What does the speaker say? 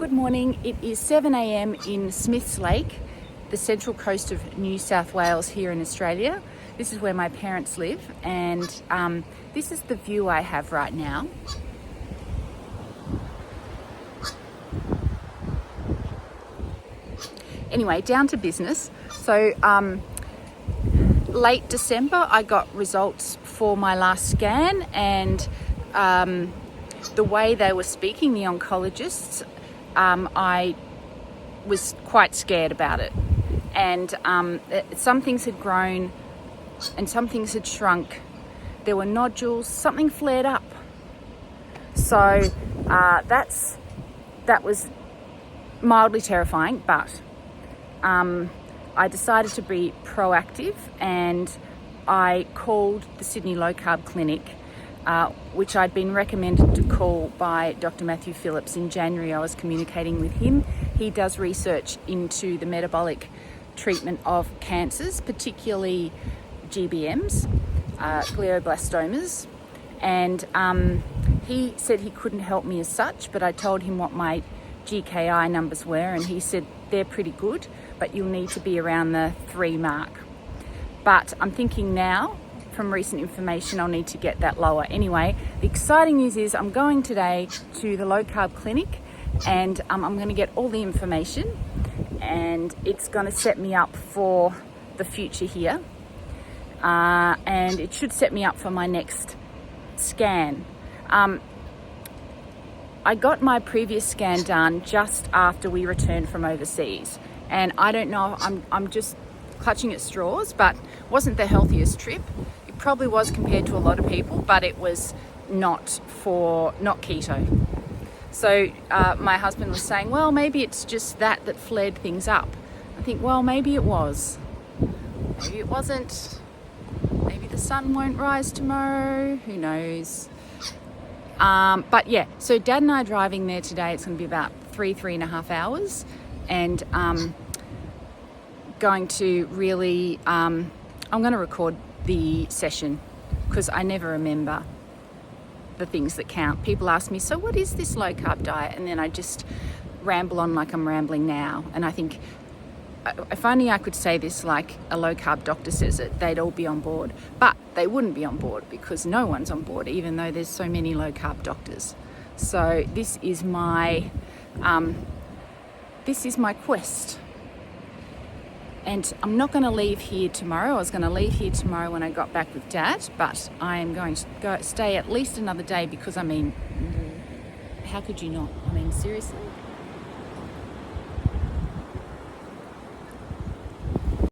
Good morning. It is 7 a.m. in Smiths Lake, the central coast of New South Wales here in Australia. This is where my parents live, and this is the view I have right now. Anyway, down to business. So late December I got results for my last scan, and the way they were speaking, the oncologists, I was quite scared about it. And some things had grown and some things had shrunk. There were nodules, something flared up. So that was mildly terrifying, but I decided to be proactive, and I called the Sydney Low Carb Clinic, which I'd been recommended to call by Dr Matthew Phillips in January. I was communicating with him. He does research into the metabolic treatment of cancers, particularly GBMs, glioblastomas, and he said he couldn't help me as such, but I told him what my GKI numbers were, and he said they're pretty good, but you'll need to be around the 3 mark. But I'm thinking now, from recent information, I'll need to get that lower. Anyway, the exciting news is I'm going today to the Low Carb Clinic, and I'm going to get all the information, and it's going to set me up for the future here, and it should set me up for my next scan. I got my previous scan done just after we returned from overseas, and I don't know, I'm just clutching at straws, but wasn't the healthiest trip. It probably was compared to a lot of people, but it was not keto. So my husband was saying, well, maybe it's just that flared things up. I think, well, maybe it was. Maybe it wasn't. Maybe the sun won't rise tomorrow. Who knows? But yeah, so Dad and I are driving there today. It's going to be about 3.5 hours, and going to really, I'm going to record the session because I never remember the things that count. People ask me, so what is this low carb diet? And then I just ramble on like I'm rambling now. And I think if only I could say this like a low carb doctor says it, they'd all be on board. But they wouldn't be on board because no one's on board, even though there's so many low carb doctors. So this is my quest. And I'm not going to leave here tomorrow. I was going to leave here tomorrow when I got back with Dad, but I am going to stay at least another day because, I mean, how could you not? I mean, seriously?